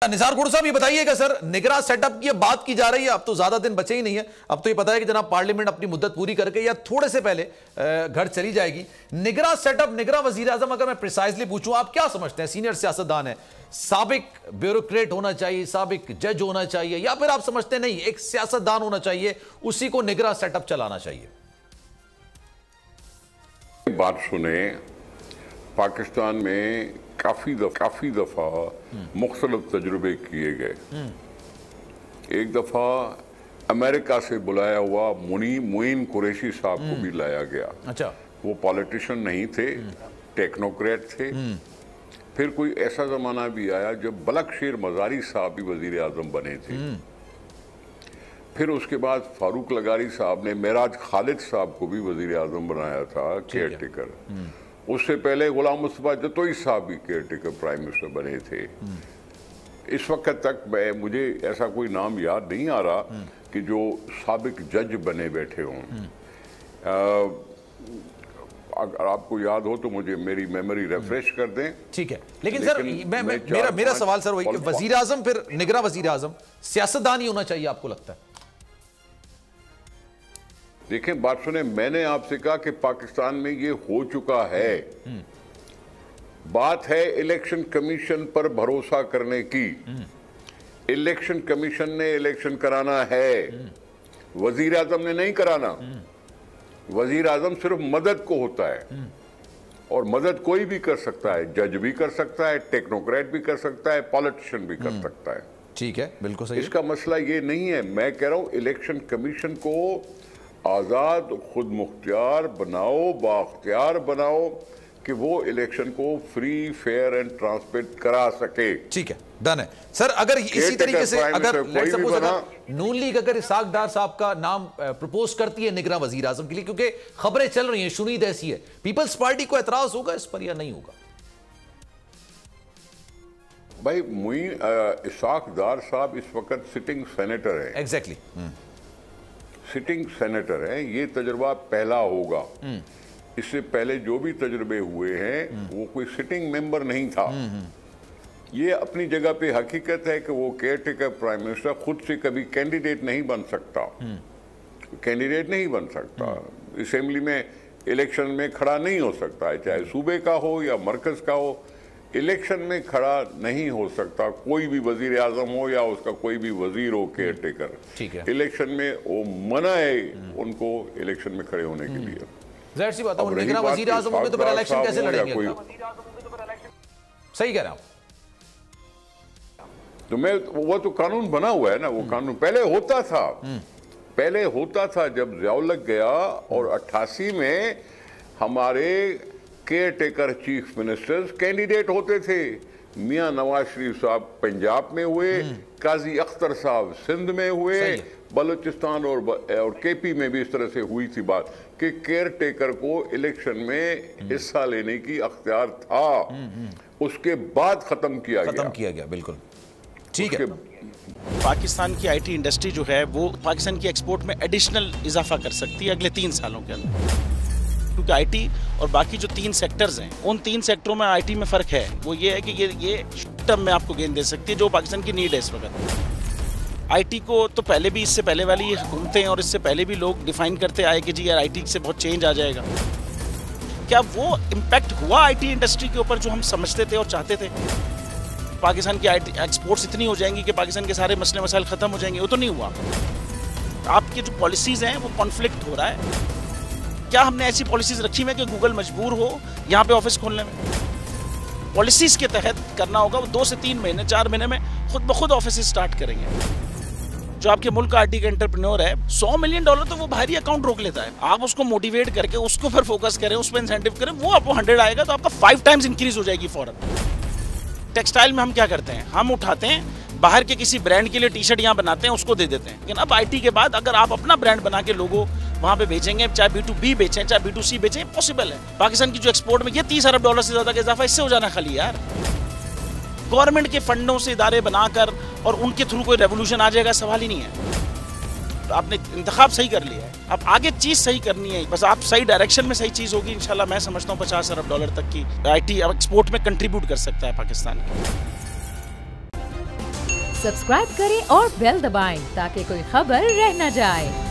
निसार गुड़ साहब ये बताइएगा सर, निगरान सेटअप की बात की जा रही है, अब तो ज्यादा दिन बचे ही नहीं है। अब तो ये पता है कि जनाब पार्लियामेंट अपनी मुद्दत पूरी करके या थोड़े से पहले घर चली जाएगी। निगरान सेटअप, निगरान वजीर आजम, अगर मैं प्रिसाइजली पूछूं, आप क्या समझते हैं? सीनियर सियासतदान है, साबिक ब्यूरोक्रेट होना चाहिए, साबिक जज होना चाहिए, या फिर आप समझते नहीं एक सियासतदान होना चाहिए, उसी को निगरान सेटअप चलाना चाहिए? बात सुने, पाकिस्तान में काफी दफा मुख्तलिफ तजुर्बे किए गए। एक दफा अमेरिका से बुलाया हुआ मुइन कुरैशी साहब को भी लाया गया। अच्छा, वो पॉलिटिशियन नहीं थे, टेक्नोक्रेट थे। फिर कोई ऐसा जमाना भी आया जब बलकशीर मजारी साहब भी वजीर आजम बने थे। फिर उसके बाद फारूक लगारी साहब ने मेराज खालिद साहब को भी वजीर आजम बनाया था, केयर टेकर। उससे पहले गुलाम मुस्तफा जतोई साहब भी केयर टेकर प्राइम मिनिस्टर बने थे। इस वक्त तक मुझे ऐसा कोई नाम याद नहीं आ रहा कि जो साबिक जज बने बैठे हों। अगर आपको याद हो तो मुझे मेरी मेमोरी रिफ्रेश कर दें। ठीक है, लेकिन सर मेरा सवाल सर वही, वजीर आजम फिर निगरान वजीर आजम सियासतदान ही होना चाहिए आपको लगता है? देखें, बात सुने, मैंने आपसे कहा कि पाकिस्तान में ये हो चुका है। बात है इलेक्शन कमीशन पर भरोसा करने की। इलेक्शन कमीशन ने इलेक्शन कराना है, वजीर आजम ने नहीं कराना। वजीर आजम सिर्फ मदद को होता है, और मदद कोई भी कर सकता है, जज भी कर सकता है, टेक्नोक्रेट भी कर सकता है, पॉलिटिशियन भी कर सकता है। ठीक है, बिल्कुल सही। इसका मसला ये नहीं है। मैं कह रहा हूं इलेक्शन कमीशन को आज़ाद, खुद मुख्तियार बनाओ, बाख्तियार बनाओ कि वो इलेक्शन को फ्री, फेयर एंड ट्रांसपेरेंट करा सके। ठीक है, डन है सर। अगर इसी तरीके से अगर नून लीग अगर इसाक डार साहब का नाम प्रपोज करती है निगरान वजीर आजम के लिए, क्योंकि खबरें चल रही हैं, शुनीद ऐसी है, पीपल्स पार्टी को एतराज होगा इस पर या नहीं होगा? भाई, इसाक डार साहब इस वक्त सिटिंग सेनेटर है। एग्जैक्टली, सिटिंग सेनेटर है। ये तजुर्बा पहला होगा। इससे पहले जो भी तजुर्बे हुए हैं वो कोई सिटिंग मेंबर नहीं था। ये अपनी जगह पे हकीकत है कि वो केयर टेकर प्राइम मिनिस्टर खुद से कभी कैंडिडेट नहीं बन सकता। कैंडिडेट नहीं बन सकता, असेंबली में इलेक्शन में खड़ा नहीं हो सकता है, चाहे सूबे का हो या मरकज का हो। इलेक्शन में खड़ा नहीं हो सकता कोई भी वजीर आजम हो या उसका कोई भी वजीर हो, केयर टेकर। ठीक है, इलेक्शन में वो मना है उनको इलेक्शन में खड़े होने के लिए। जाहिर सी बात है, निगरान वजीर आजम होंगे तो फिर इलेक्शन कैसे लड़ेंगे? सही कह रहा हूं। तो वो तो कानून बना हुआ है ना, वो कानून पहले होता था जब ज़ियाउल गया, और 88 में हमारे care taker chief ministers candidate होते थे। मियां नवाज शरीफ साहब पंजाब में हुए, काजी अख्तर साहब सिंध में हुए, बलूचिस्तान और केपी में भी इस तरह से हुई थी बात कि केयर टेकर को इलेक्शन में हिस्सा लेने की अख्तियार था। उसके बाद खत्म किया गया। बिल्कुल ठीक है। पाकिस्तान की आईटी इंडस्ट्री जो है वो पाकिस्तान की एक्सपोर्ट में एडिशनल इजाफा कर सकती है अगले 3 सालों के अंदर, क्योंकि आईटी और बाकी जो 3 सेक्टर्स हैं, उन 3 सेक्टरों में आईटी में फ़र्क है। वो ये है कि ये टर्म में आपको गेन दे सकती है जो पाकिस्तान की नीड है इस वक्त। आईटी को तो पहले भी, इससे पहले वाली हुकूमतें और इससे पहले भी लोग डिफाइन करते आए कि जी यार आईटी से बहुत चेंज आ जाएगा। क्या वो इम्पैक्ट हुआ आईटी इंडस्ट्री के ऊपर जो हम समझते थे और चाहते थे? पाकिस्तान की आईटी एक्सपोर्ट्स इतनी हो जाएंगी कि पाकिस्तान के सारे मसले मसाइल ख़त्म हो जाएंगे? वो तो नहीं हुआ। आपकी जो पॉलिसीज़ हैं वो कॉन्फ्लिक्ट हो रहा है। क्या हमने ऐसी पॉलिसीज रखी हुई है कि गूगल मजबूर हो यहाँ पे ऑफिस खोलने में? पॉलिसीज के तहत करना होगा। वो 2 से 3 महीने 4 महीने में खुद ब खुद ऑफिस स्टार्ट करेंगे। जो आपके मुल्क का आईटी का एंटरप्रेन्योर है, $100 मिलियन तो वो बाहरी अकाउंट रोक लेता है। आप उसको मोटिवेट करके उसको फिर फोकस करें, उस पर इंसेंटिव करें, वो आपको 100 आएगा तो आपका 5 टाइम्स इंक्रीज हो जाएगी फौरन। टेक्सटाइल में हम क्या करते हैं, हम उठाते हैं बाहर के किसी ब्रांड के लिए टी शर्ट यहाँ बनाते हैं, उसको दे देते हैं। लेकिन अब आईटी के बाद अगर आप अपना ब्रांड बना के लोगो वहाँ पे बेचेंगे, चाहे B2B बेचें चाहे B2C बेचें, पॉसिबल है। पाकिस्तान की जो एक्सपोर्ट में ये $30 अरब से ज़्यादा का इजाफा इससे हो जाना खाली यार। गवर्नमेंट के फंडों से इदारे बनाकर और उनके थ्रू कोई रेवोल्यूशन आ जाएगा, सवाल ही नहीं है। तो आपने इंतखाब सही कर लिया है, अब आगे चीज़ सही करनी है, बस आप सही डायरेक्शन में सही चीज़ होगी इंशाल्लाह। मैं समझता हूँ $50 अरब तक की आईटी एक्सपोर्ट में कंट्रीब्यूट कर सकता है पाकिस्तान। सब्सक्राइब करें और बेल दबाएं ताकि कोई खबर रह न जाए।